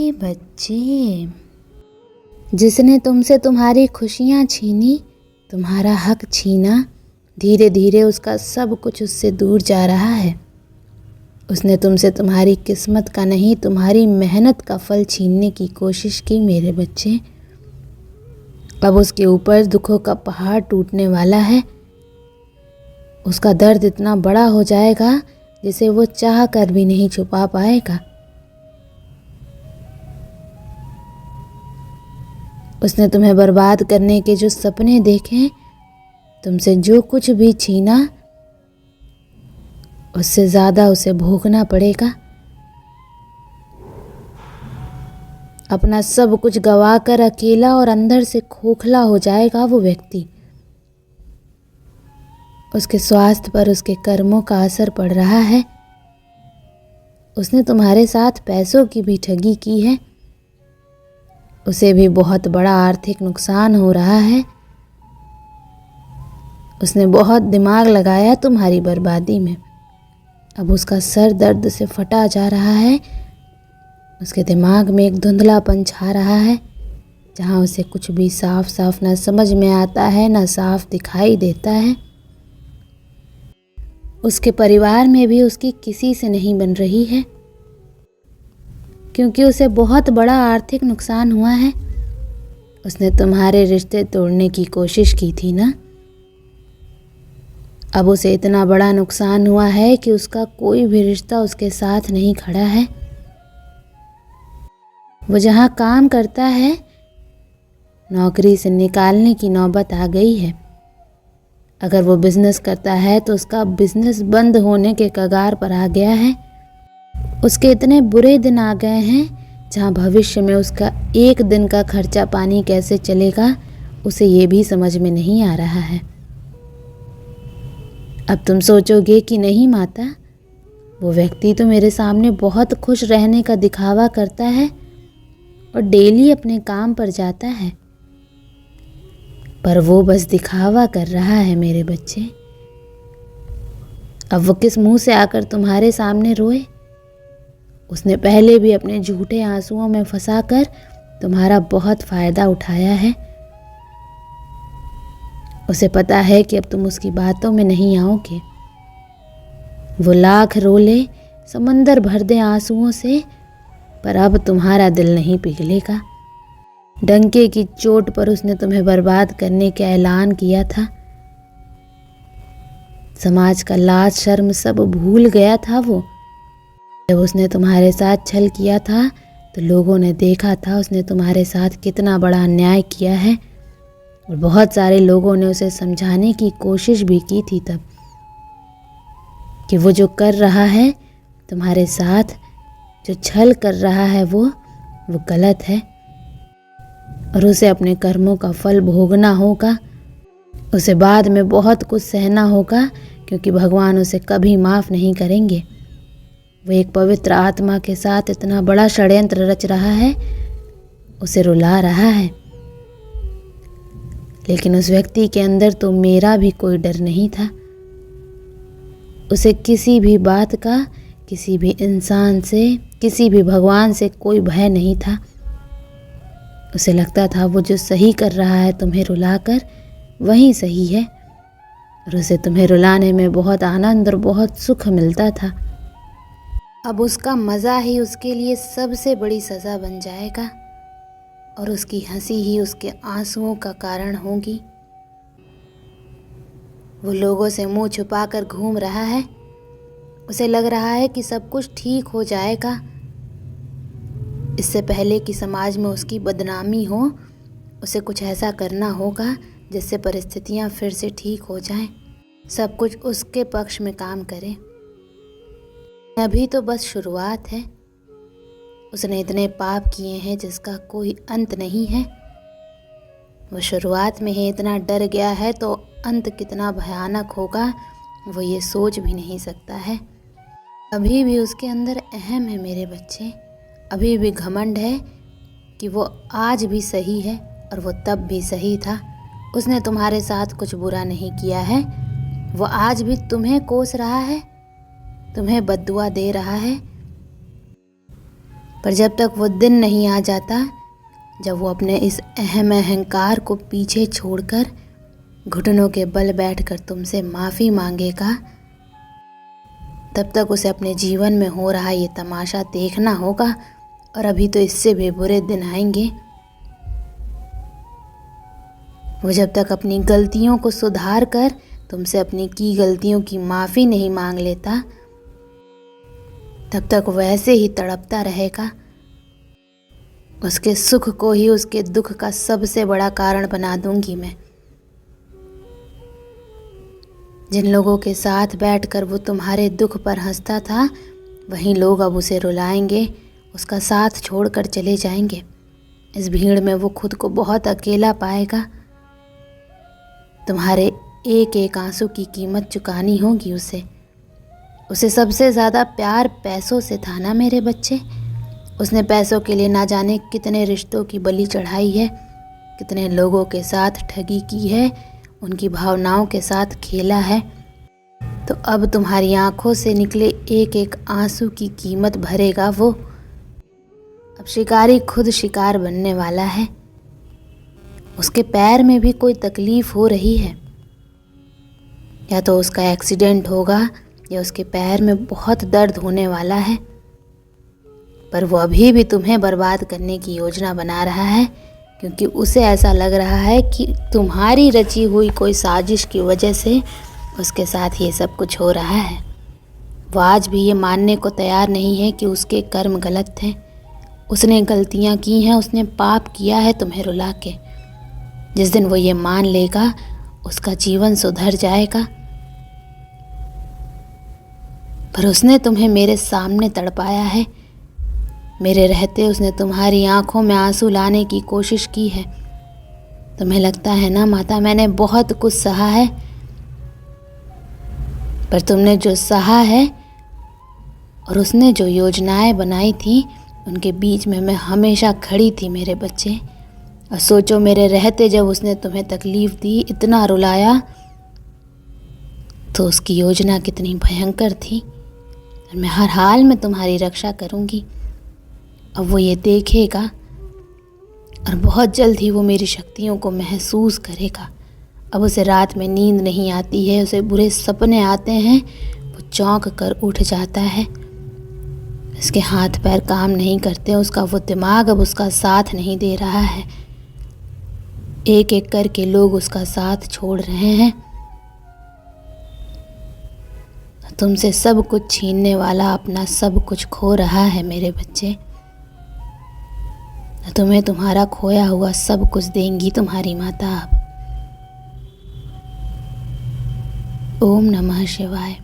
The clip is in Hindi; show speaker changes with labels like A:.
A: मेरे बच्चे, जिसने तुमसे तुम्हारी खुशियाँ छीनी, तुम्हारा हक छीना, धीरे धीरे उसका सब कुछ उससे दूर जा रहा है। उसने तुमसे तुम्हारी किस्मत का नहीं, तुम्हारी मेहनत का फल छीनने की कोशिश की मेरे बच्चे। अब उसके ऊपर दुखों का पहाड़ टूटने वाला है। उसका दर्द इतना बड़ा हो जाएगा जिसे वो चाह कर भी नहीं छुपा पाएगा। उसने तुम्हें बर्बाद करने के जो सपने देखे, तुमसे जो कुछ भी छीना, उससे ज़्यादा उसे भोगना पड़ेगा। अपना सब कुछ गंवाकर अकेला और अंदर से खोखला हो जाएगा वो व्यक्ति। उसके स्वास्थ्य पर उसके कर्मों का असर पड़ रहा है। उसने तुम्हारे साथ पैसों की भी ठगी की है। उसे भी बहुत बड़ा आर्थिक नुकसान हो रहा है। उसने बहुत दिमाग लगाया तुम्हारी बर्बादी में। अब उसका सर दर्द से फटा जा रहा है। उसके दिमाग में एक धुंधलापन छा रहा है, जहाँ उसे कुछ भी साफ साफ ना समझ में आता है, ना साफ दिखाई देता है। उसके परिवार में भी उसकी किसी से नहीं बन रही है, क्योंकि उसे बहुत बड़ा आर्थिक नुकसान हुआ है। उसने तुम्हारे रिश्ते तोड़ने की कोशिश की थी ना। अब उसे इतना बड़ा नुकसान हुआ है कि उसका कोई भी रिश्ता उसके साथ नहीं खड़ा है। वो जहाँ काम करता है, नौकरी से निकालने की नौबत आ गई है। अगर वो बिजनेस करता है तो उसका बिजनेस बंद होने के कगार पर आ गया है। उसके इतने बुरे दिन आ गए हैं जहाँ भविष्य में उसका एक दिन का खर्चा पानी कैसे चलेगा, उसे ये भी समझ में नहीं आ रहा है। अब तुम सोचोगे कि नहीं माता, वो व्यक्ति तो मेरे सामने बहुत खुश रहने का दिखावा करता है और डेली अपने काम पर जाता है, पर वो बस दिखावा कर रहा है मेरे बच्चे। अब वो किस मुंह से आकर तुम्हारे सामने रोए? उसने पहले भी अपने झूठे आंसुओं में फंसाकर तुम्हारा बहुत फायदा उठाया है। उसे पता है कि अब तुम उसकी बातों में नहीं आओगे। वो लाख रोले, समंदर भर दे आंसुओं से, पर अब तुम्हारा दिल नहीं पिघलेगा। डंके की चोट पर उसने तुम्हें बर्बाद करने का ऐलान किया था। समाज का लाज शर्म सब भूल गया था वो। जब उसने तुम्हारे साथ छल किया था तो लोगों ने देखा था उसने तुम्हारे साथ कितना बड़ा अन्याय किया है, और बहुत सारे लोगों ने उसे समझाने की कोशिश भी की थी तब कि वो जो कर रहा है तुम्हारे साथ, जो छल कर रहा है वो गलत है और उसे अपने कर्मों का फल भोगना होगा। उसे बाद में बहुत कुछ सहना होगा, क्योंकि भगवान उसे कभी माफ़ नहीं करेंगे। वो एक पवित्र आत्मा के साथ इतना बड़ा षड्यंत्र रच रहा है, उसे रुला रहा है। लेकिन उस व्यक्ति के अंदर तो मेरा भी कोई डर नहीं था। उसे किसी भी बात का, किसी भी इंसान से, किसी भी भगवान से कोई भय नहीं था। उसे लगता था वो जो सही कर रहा है तुम्हें रुलाकर, वही सही है, और उसे तुम्हें रुलाने में बहुत आनंद और बहुत सुख मिलता था। अब उसका मज़ा ही उसके लिए सबसे बड़ी सज़ा बन जाएगा, और उसकी हंसी ही उसके आंसुओं का कारण होगी। वो लोगों से मुंह छुपाकर घूम रहा है। उसे लग रहा है कि सब कुछ ठीक हो जाएगा। इससे पहले कि समाज में उसकी बदनामी हो, उसे कुछ ऐसा करना होगा जिससे परिस्थितियां फिर से ठीक हो जाएं, सब कुछ उसके पक्ष में काम करे। अभी तो बस शुरुआत है। उसने इतने पाप किए हैं जिसका कोई अंत नहीं है। वो शुरुआत में ही इतना डर गया है तो अंत कितना भयानक होगा वो ये सोच भी नहीं सकता है। अभी भी उसके अंदर अहम है मेरे बच्चे। अभी भी घमंड है कि वो आज भी सही है और वो तब भी सही था। उसने तुम्हारे साथ कुछ बुरा नहीं किया है। वो आज भी तुम्हें कोस रहा है, तुम्हें बद्दुआ दे रहा है, पर जब तक वो दिन नहीं आ जाता जब वो अपने इस अहंकार को पीछे छोड़कर घुटनों के बल बैठकर तुमसे माफ़ी मांगेगा, तब तक उसे अपने जीवन में हो रहा ये तमाशा देखना होगा। और अभी तो इससे भी बुरे दिन आएंगे। वो जब तक अपनी गलतियों को सुधार कर तुमसे अपनी की गलतियों की माफ़ी नहीं मांग लेता, तब तक वैसे ही तड़पता रहेगा। उसके सुख को ही उसके दुख का सबसे बड़ा कारण बना दूंगी मैं। जिन लोगों के साथ बैठकर वो तुम्हारे दुख पर हंसता था, वहीं लोग अब उसे रुलाएंगे, उसका साथ छोड़कर चले जाएंगे। इस भीड़ में वो खुद को बहुत अकेला पाएगा। तुम्हारे एक एक आंसू की कीमत चुकानी होगी उसे सबसे ज़्यादा प्यार पैसों से था ना मेरे बच्चे। उसने पैसों के लिए ना जाने कितने रिश्तों की बलि चढ़ाई है, कितने लोगों के साथ ठगी की है, उनकी भावनाओं के साथ खेला है। तो अब तुम्हारी आंखों से निकले एक एक आंसू की कीमत भरेगा वो। अब शिकारी खुद शिकार बनने वाला है। उसके पैर में भी कोई तकलीफ हो रही है, या तो उसका एक्सीडेंट होगा या उसके पैर में बहुत दर्द होने वाला है। पर वो अभी भी तुम्हें बर्बाद करने की योजना बना रहा है, क्योंकि उसे ऐसा लग रहा है कि तुम्हारी रची हुई कोई साजिश की वजह से उसके साथ ये सब कुछ हो रहा है। वो आज भी ये मानने को तैयार नहीं है कि उसके कर्म गलत थे। उसने गलतियाँ की हैं, उसने पाप किया है तुम्हें रुला के। जिस दिन वो ये मान लेगा, उसका जीवन सुधर जाएगा। पर उसने तुम्हें मेरे सामने तड़पाया है। मेरे रहते उसने तुम्हारी आंखों में आंसू लाने की कोशिश की है। तुम्हें लगता है ना माता, मैंने बहुत कुछ सहा है, पर तुमने जो सहा है और उसने जो योजनाएं बनाई थी, उनके बीच में मैं हमेशा खड़ी थी मेरे बच्चे। और सोचो, मेरे रहते जब उसने तुम्हें तकलीफ़ दी, इतना रुलाया, तो उसकी योजना कितनी भयंकर थी। और मैं हर हाल में तुम्हारी रक्षा करूँगी। अब वो ये देखेगा और बहुत जल्द ही वो मेरी शक्तियों को महसूस करेगा। अब उसे रात में नींद नहीं आती है, उसे बुरे सपने आते हैं, वो चौंक कर उठ जाता है। उसके हाथ पैर काम नहीं करते, उसका वो दिमाग अब उसका साथ नहीं दे रहा है। एक एक करके लोग उसका साथ छोड़ रहे हैं। तुमसे सब कुछ छीनने वाला अपना सब कुछ खो रहा है मेरे बच्चे। तुम्हें तुम्हारा खोया हुआ सब कुछ देंगी तुम्हारी माता अब। ओम नमः शिवाय।